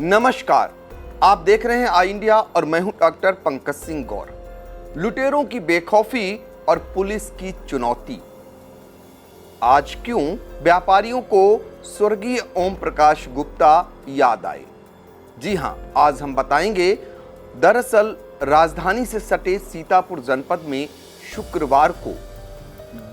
नमस्कार, आप देख रहे हैं आई इंडिया और मैं हूं डॉक्टर पंकज सिंह गौर। लुटेरों की बेखौफी और पुलिस की चुनौती। आज क्यों व्यापारियों को स्वर्गीय ओम प्रकाश गुप्ता याद आए? जी हां, आज हम बताएंगे। दरअसल राजधानी से सटे सीतापुर जनपद में शुक्रवार को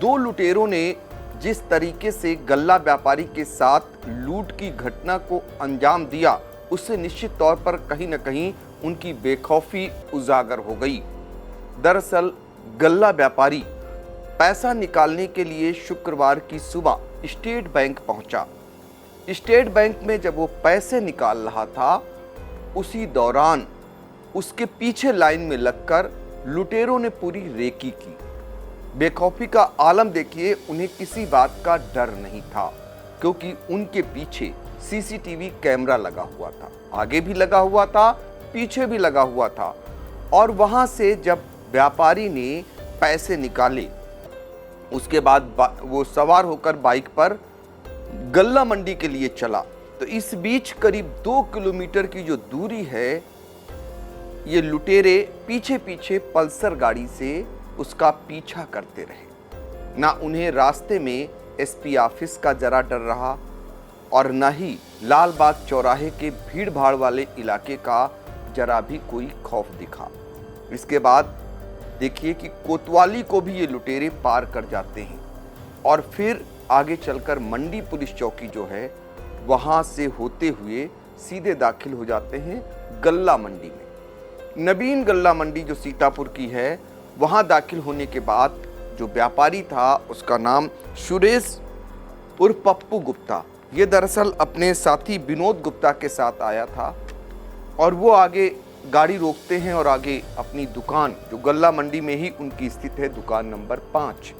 दो लुटेरों ने जिस तरीके से गल्ला व्यापारी के साथ लूट की घटना को अंजाम दिया, उससे निश्चित तौर पर कहीं न कहीं उनकी बेखौफी उजागर हो गई। दरअसल गल्ला व्यापारी पैसा निकालने के लिए शुक्रवार की सुबह स्टेट बैंक पहुंचा। स्टेट बैंक में जब वो पैसे निकाल रहा था, उसी दौरान उसके पीछे लाइन में लगकर लुटेरों ने पूरी रेकी की। बेखौफी का आलम देखिए, उन्हें किसी बात का डर नहीं था, क्योंकि उनके पीछे सीसीटीवी कैमरा लगा हुआ था। आगे भी लगा हुआ था, पीछे भी लगा हुआ था। और वहां से जब व्यापारी ने पैसे निकाले, उसके बाद वो सवार होकर बाइक पर गल्ला मंडी के लिए चला। तो इस बीच करीब 2 किलोमीटर की जो दूरी है, ये लुटेरे पीछे पीछे पल्सर गाड़ी से उसका पीछा करते रहे। ना उन्हें रास्ते में एसपी ऑफिस का जरा डर रहा और न ही लालबाग चौराहे के भीड़ भाड़ वाले इलाके का जरा भी कोई खौफ दिखा। इसके बाद देखिए कि कोतवाली को भी ये लुटेरे पार कर जाते हैं और फिर आगे चलकर मंडी पुलिस चौकी जो है, वहां से होते हुए सीधे दाखिल हो जाते हैं गल्ला मंडी में। नवीन गल्ला मंडी जो सीतापुर की है, वहां दाखिल होने के बाद जो व्यापारी था, उसका नाम सुरेश उर्फ पप्पू गुप्ता, ये दरअसल अपने साथी विनोद गुप्ता के साथ आया था। और वो आगे गाड़ी रोकते हैं और आगे अपनी दुकान, जो गल्ला मंडी में ही उनकी स्थित है, दुकान नंबर 5,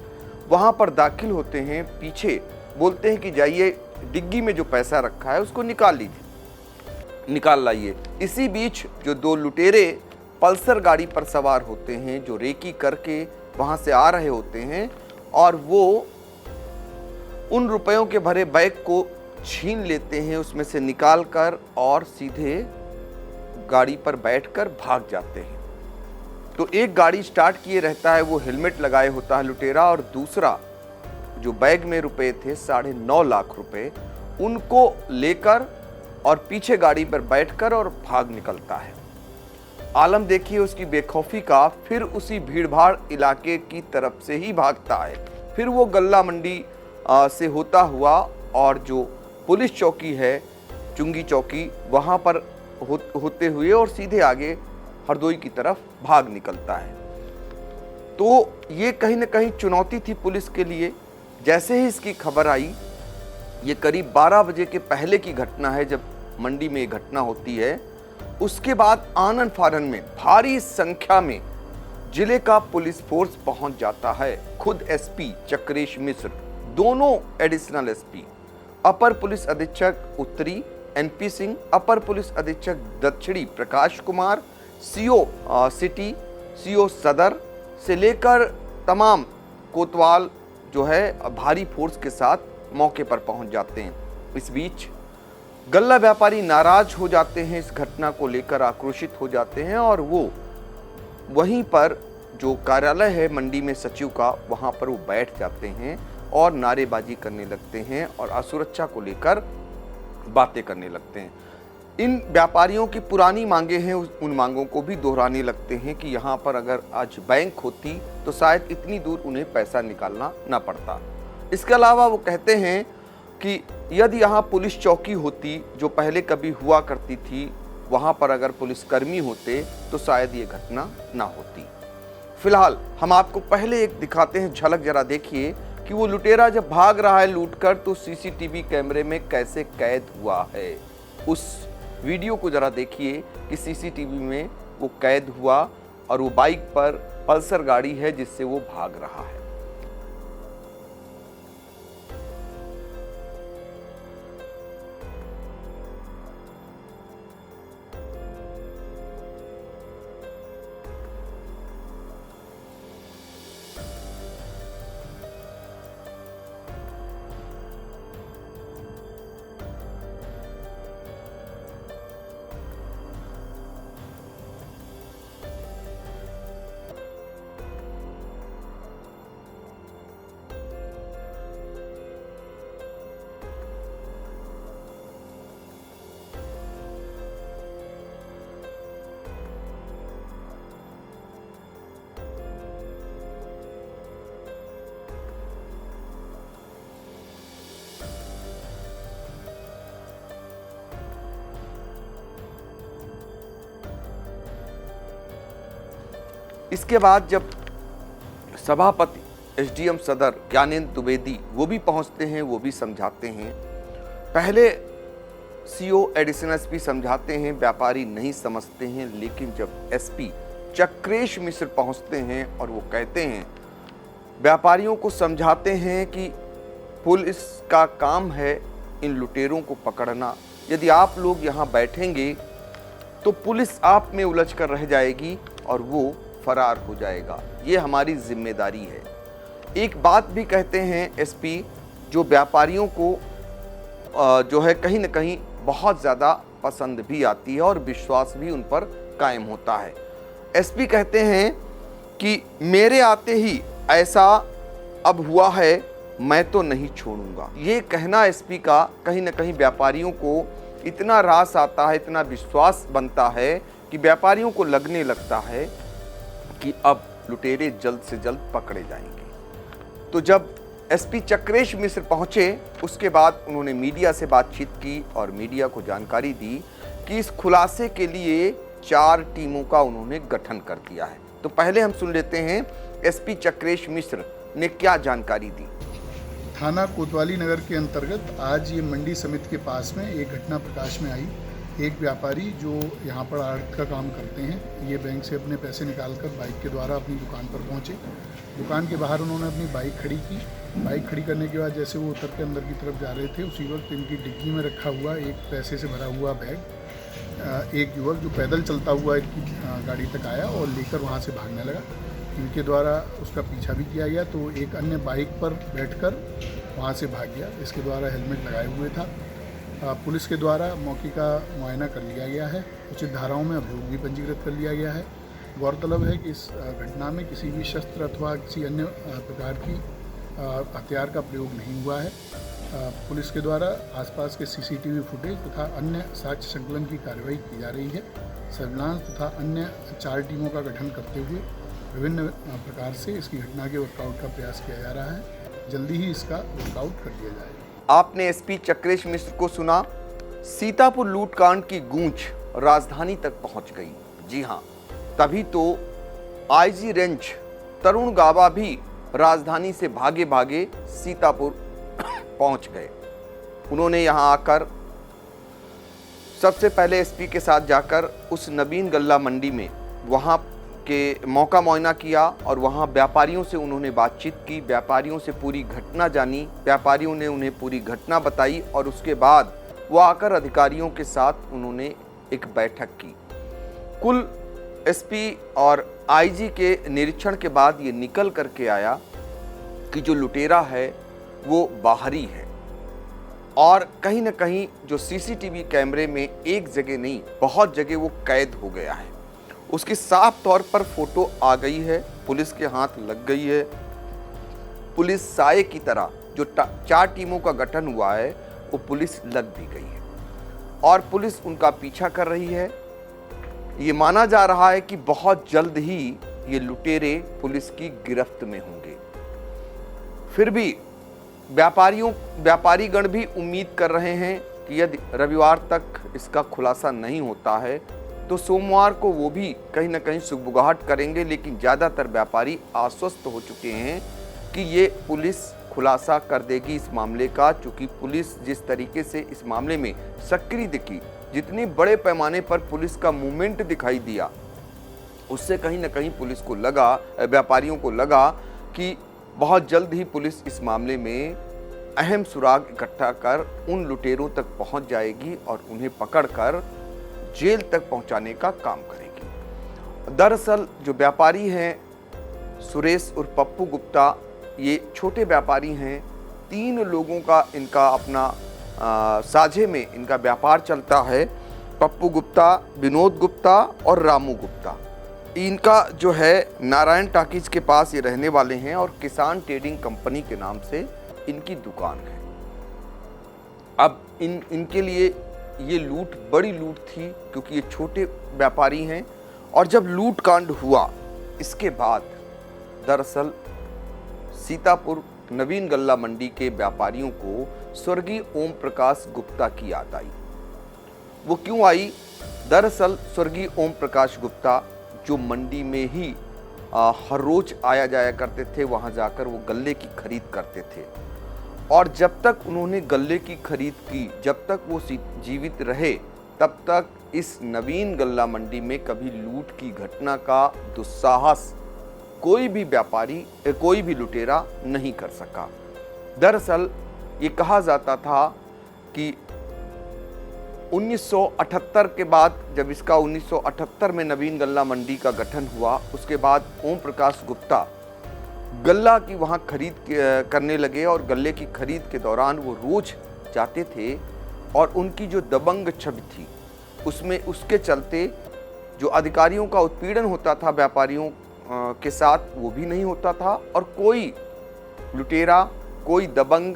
वहां पर दाखिल होते हैं। पीछे बोलते हैं कि जाइए, डिग्गी में जो पैसा रखा है उसको निकाल लाइए। इसी बीच जो दो लुटेरे पल्सर गाड़ी पर सवार होते हैं, जो रेकी करके वहां से आ रहे होते हैं, और वो उन रुपयों के भरे बैग को छीन लेते हैं उसमें से निकाल कर, और सीधे गाड़ी पर बैठकर भाग जाते हैं। तो एक गाड़ी स्टार्ट किए रहता है, वो हेलमेट लगाए होता है लुटेरा, और दूसरा जो बैग में रुपए थे 9.5 लाख रुपए, उनको लेकर और पीछे गाड़ी पर बैठकर और भाग निकलता है। आलम देखिए उसकी बेखौफी का। फिर उसी भीड़भाड़ इलाके की तरफ से ही भागता है। फिर वो गल्ला मंडी से होता हुआ और जो पुलिस चौकी है, चुंगी चौकी, वहां पर होते हुए और सीधे आगे हरदोई की तरफ भाग निकलता है। तो ये कहीं ना कहीं चुनौती थी पुलिस के लिए। जैसे ही इसकी खबर आई, ये करीब 12 बजे के पहले की घटना है जब मंडी में ये घटना होती है। उसके बाद आनन फानन में भारी संख्या में जिले का पुलिस फोर्स पहुंच जाता है। खुद एसपी चक्रेश मिश्र, दोनों एडिशनल एसपी, अपर पुलिस अधीक्षक उत्तरी एनपी सिंह, अपर पुलिस अधीक्षक दक्षिणी Prakash Kumar, CO city, CO सदर से लेकर तमाम कोतवाल जो है भारी फोर्स के साथ मौके पर पहुंच जाते हैं। इस बीच गल्ला व्यापारी नाराज हो जाते हैं, इस घटना को लेकर आक्रोशित हो जाते हैं, और वो वहीं पर जो कार्यालय है मंडी में सचिव का, वहां पर वो बैठ जाते हैं और नारेबाजी करने लगते हैं और असुरक्षा को लेकर बातें करने लगते हैं। इन व्यापारियों की पुरानी मांगे हैं, उन मांगों को भी दोहराने लगते हैं कि यहाँ पर अगर आज बैंक होती तो शायद इतनी दूर उन्हें पैसा निकालना ना पड़ता। इसके अलावा वो कहते हैं कि यदि यहाँ पुलिस चौकी होती, जो पहले कभी हुआ करती थी, वहाँ पर अगर पुलिसकर्मी होते तो शायद ये घटना ना होती। फिलहाल हम आपको पहले एक दिखाते हैं झलक, जरा देखिए कि वो लुटेरा जब भाग रहा है लूटकर, तो सीसीटीवी कैमरे में कैसे कैद हुआ है। उस वीडियो को जरा देखिए कि सीसीटीवी में वो कैद हुआ, और वो बाइक पर पल्सर गाड़ी है जिससे वो भाग रहा है। इसके बाद जब सभापति एसडीएम सदर ज्ञानेंद्र द्विवेदी वो भी पहुंचते हैं, वो भी समझाते हैं। पहले सीओ एडिशनल एसपी समझाते हैं, व्यापारी नहीं समझते हैं, लेकिन जब एसपी चक्रेश मिश्र पहुंचते हैं और वो कहते हैं, व्यापारियों को समझाते हैं कि पुलिस का काम है इन लुटेरों को पकड़ना, यदि आप लोग यहाँ बैठेंगे तो पुलिस आप में उलझ कर रह जाएगी और वो फरार हो जाएगा, ये हमारी जिम्मेदारी है। एक बात भी कहते हैं एसपी, जो व्यापारियों को जो है कहीं न कहीं बहुत ज़्यादा पसंद भी आती है और विश्वास भी उन पर कायम होता है। एसपी कहते हैं कि मेरे आते ही ऐसा अब हुआ है, मैं तो नहीं छोड़ूंगा। ये कहना एसपी का कहीं न कहीं व्यापारियों को इतना रास आता है, इतना विश्वास बनता है कि व्यापारियों को लगने लगता है कि अब लुटेरे जल्द से जल्द पकड़े जाएंगे। तो जब एसपी चक्रेश मिश्र पहुंचे, उसके बाद उन्होंने मीडिया से बातचीत की और मीडिया को जानकारी दी कि इस खुलासे के लिए 4 टीमों का उन्होंने गठन कर दिया है। तो पहले हम सुन लेते हैं एसपी चक्रेश मिश्र ने क्या जानकारी दी। थाना कोतवाली नगर के अंतर्गत आज ये मंडी समिति के पास में एक घटना प्रकाश में आई। एक व्यापारी जो यहाँ पर आड़त का काम करते हैं, ये बैंक से अपने पैसे निकालकर बाइक के द्वारा अपनी दुकान पर पहुँचे। दुकान के बाहर उन्होंने अपनी बाइक खड़ी की। बाइक खड़ी करने के बाद जैसे वो उतर के अंदर की तरफ जा रहे थे, उसी वक्त इनकी डिग्गी में रखा हुआ एक पैसे से भरा हुआ बैग एक युवक जो पैदल चलता हुआ इनकी गाड़ी तक आया और लेकर वहाँ से भागने लगा। इनके द्वारा उसका पीछा भी किया गया, तो एक अन्य बाइक पर बैठकर वहाँ से भाग गया। इसके द्वारा हेलमेट लगाए हुए था। पुलिस के द्वारा मौके का मुआयना कर लिया गया है। उचित धाराओं में अभियोग भी पंजीकृत कर लिया गया है। गौरतलब है कि इस घटना में किसी भी शस्त्र अथवा किसी अन्य प्रकार की हथियार का प्रयोग नहीं हुआ है। पुलिस के द्वारा आसपास के सीसीटीवी फुटेज तथा अन्य साक्ष्य संकलन की कार्रवाई की जा रही है। सर्विलांस तथा अन्य 4 टीमों का गठन करते हुए विभिन्न प्रकार से इसकी घटना के वर्कआउट का प्रयास किया जा रहा है। जल्दी ही इसका वर्कआउट कर दिया जाएगा। आपने एसपी चक्रेश मिश्र को सुना। सीतापुर लूटकांड की गूंज राजधानी तक पहुंच गई। जी हां, तभी तो आईजी रेंज तरुण गाबा भी राजधानी से भागे भागे सीतापुर पहुंच गए। उन्होंने यहां आकर सबसे पहले एसपी के साथ जाकर उस नवीन गल्ला मंडी में वहां के मौका मुआयना किया और वहां व्यापारियों से उन्होंने बातचीत की, व्यापारियों से पूरी घटना जानी, व्यापारियों ने उन्हें पूरी घटना बताई और उसके बाद वो आकर अधिकारियों के साथ उन्होंने एक बैठक की। कुल एसपी और आईजी के निरीक्षण के बाद ये निकल करके आया कि जो लुटेरा है वो बाहरी है और कहीं न कहीं जो सीसीटीवी कैमरे में एक जगह नहीं बहुत जगह वो कैद हो गया है। उसकी साफ तौर पर फोटो आ गई है, पुलिस के हाथ लग गई है। पुलिस साये की तरह जो 4 टीमों का गठन हुआ है वो पुलिस लग भी गई है और पुलिस उनका पीछा कर रही है। ये माना जा रहा है कि बहुत जल्द ही ये लुटेरे पुलिस की गिरफ्त में होंगे। फिर भी व्यापारीगण भी उम्मीद कर रहे हैं कि यदि रविवार तक इसका खुलासा नहीं होता है तो सोमवार को वो भी कहीं ना कहीं सुगबुगाहट करेंगे। लेकिन ज़्यादातर व्यापारी आश्वस्त हो चुके हैं कि ये पुलिस खुलासा कर देगी इस मामले का, चूँकि पुलिस जिस तरीके से इस मामले में सक्रिय दिखी, जितने बड़े पैमाने पर पुलिस का मूवमेंट दिखाई दिया, उससे कहीं ना कहीं पुलिस को लगा, व्यापारियों को लगा कि बहुत जल्द ही पुलिस इस मामले में अहम सुराग इकट्ठा कर उन लुटेरों तक पहुंच जाएगी और उन्हें पकड़कर जेल तक पहुंचाने का काम करेगी। दरअसल जो व्यापारी हैं सुरेश और पप्पू गुप्ता, ये छोटे व्यापारी हैं। 3 लोगों का इनका अपना साझे में इनका व्यापार चलता है। पप्पू गुप्ता, विनोद गुप्ता और रामू गुप्ता। इनका जो है नारायण टाकीज के पास ये रहने वाले हैं और किसान ट्रेडिंग कंपनी के नाम से इनकी दुकान है। अब इनके लिए ये लूट बड़ी लूट थी क्योंकि ये छोटे व्यापारी हैं और जब लूट कांड हुआ इसके बाद दरअसल सीतापुर नवीन गल्ला मंडी के व्यापारियों को स्वर्गीय ओम प्रकाश गुप्ता की याद आई। वो क्यों आई? दरअसल स्वर्गीय ओम प्रकाश गुप्ता जो मंडी में ही हर रोज आया जाया करते थे, वहाँ जाकर वो गल्ले की खरीद करते थे। और जब तक उन्होंने गल्ले की खरीद की, जब तक वो जीवित रहे, तब तक इस नवीन गल्ला मंडी में कभी लूट की घटना का दुस्साहस कोई भी व्यापारी, कोई भी लुटेरा नहीं कर सका। दरअसल ये कहा जाता था कि 1978 के बाद, जब इसका 1978 में नवीन गल्ला मंडी का गठन हुआ, उसके बाद ओम प्रकाश गुप्ता गल्ला की वहाँ खरीद करने लगे और गल्ले की खरीद के दौरान वो रोज जाते थे और उनकी जो दबंग छवि थी उसमें, उसके चलते जो अधिकारियों का उत्पीड़न होता था व्यापारियों के साथ, वो भी नहीं होता था और कोई लुटेरा, कोई दबंग,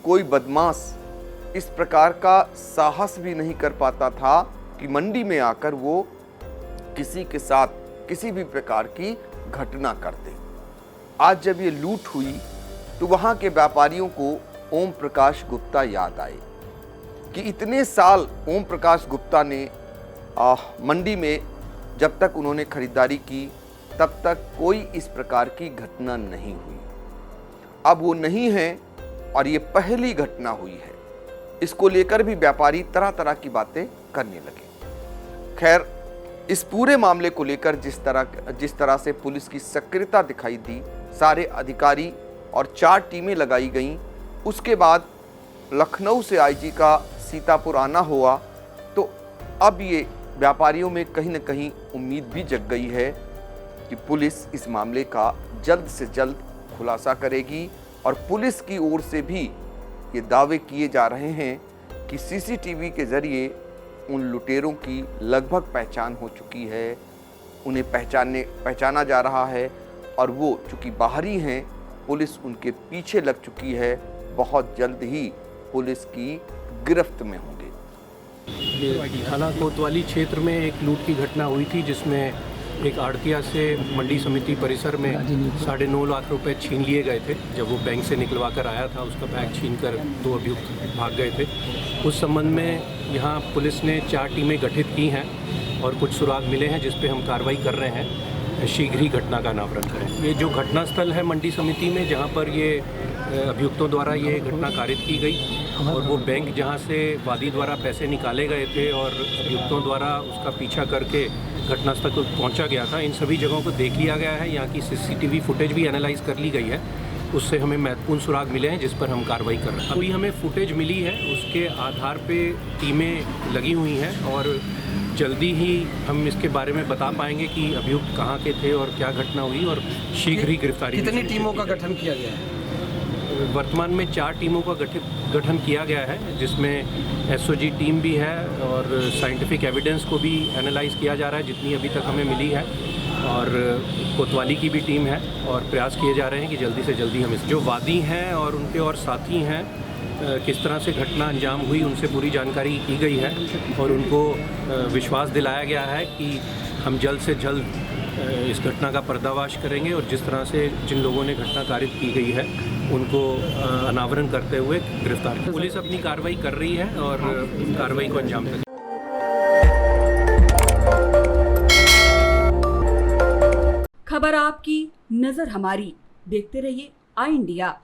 कोई बदमाश इस प्रकार का साहस भी नहीं कर पाता था कि मंडी में आकर वो किसी के साथ किसी भी प्रकार की घटना कर दे। आज जब ये लूट हुई तो वहाँ के व्यापारियों को ओम प्रकाश गुप्ता याद आए कि इतने साल ओम प्रकाश गुप्ता ने मंडी में जब तक उन्होंने खरीदारी की तब तक कोई इस प्रकार की घटना नहीं हुई। अब वो नहीं है और ये पहली घटना हुई है। इसको लेकर भी व्यापारी तरह तरह की बातें करने लगे। खैर, इस पूरे मामले को लेकर जिस तरह से पुलिस की सक्रियता दिखाई दी, सारे अधिकारी और 4 टीमें लगाई गईं, उसके बाद लखनऊ से आईजी का सीतापुर आना हुआ, तो अब ये व्यापारियों में कहीं न कहीं उम्मीद भी जग गई है कि पुलिस इस मामले का जल्द से जल्द खुलासा करेगी। और पुलिस की ओर से भी ये दावे किए जा रहे हैं कि सीसीटीवी के जरिए उन लुटेरों की लगभग पहचान हो चुकी है, उन्हें पहचाना जा रहा है और वो चूँकि बाहरी हैं, पुलिस उनके पीछे लग चुकी है। बहुत जल्द ही पुलिस की गिरफ्त में होंगे। ये थाना कोतवाली क्षेत्र में एक लूट की घटना हुई थी जिसमें एक आड़तिया से मंडी समिति परिसर में 9.5 लाख रुपए छीन लिए गए थे। जब वो बैंक से निकलवा कर आया था, उसका बैग छीनकर 2 अभियुक्त भाग गए थे। उस संबंध में यहाँ पुलिस ने 4 टीमें गठित की हैं और कुछ सुराग मिले हैं जिस पे हम कार्रवाई कर रहे हैं। शीघ्र ही घटना का अनावरण करें। ये जो घटनास्थल है मंडी समिति में, जहाँ पर ये अभियुक्तों द्वारा ये घटना कारित की गई और वो बैंक जहाँ से वादी द्वारा पैसे निकाले गए थे और अभियुक्तों द्वारा उसका पीछा करके घटनास्थल को पहुंचा गया था, इन सभी जगहों को देख लिया गया है। यहाँ की सीसीटीवी फुटेज भी एनालाइज कर ली गई है, उससे हमें महत्वपूर्ण सुराग मिले हैं जिस पर हम कार्रवाई कर रहे हैं। कोई हमें फुटेज मिली है, उसके आधार पे टीमें लगी हुई हैं और जल्दी ही हम इसके बारे में बता पाएंगे कि अभियुक्त कहाँ के थे और क्या घटना हुई और शीघ्र ही गिरफ्तारी। कितनी टीमों का गठन किया गया है? वर्तमान में 4 टीमों का गठन किया गया है, जिसमें एसओजी टीम भी है और साइंटिफिक एविडेंस को भी एनालाइज किया जा रहा है जितनी अभी तक हमें मिली है, और कोतवाली की भी टीम है और प्रयास किए जा रहे हैं कि जल्दी से जल्दी हम इस जो वादी हैं और उनके और साथी हैं किस तरह से घटना अंजाम हुई उनसे पूरी जानकारी की गई है और उनको विश्वास दिलाया गया है कि हम जल्द से जल्द इस घटना का पर्दाफाश करेंगे और जिस तरह से जिन लोगों ने घटना कारित की गई है उनको अनावरण करते हुए गिरफ्तार किया। पुलिस अपनी कार्रवाई कर रही है और कार्रवाई को अंजाम देगी। खबर आपकी, नजर हमारी। देखते रहिए आई इंडिया।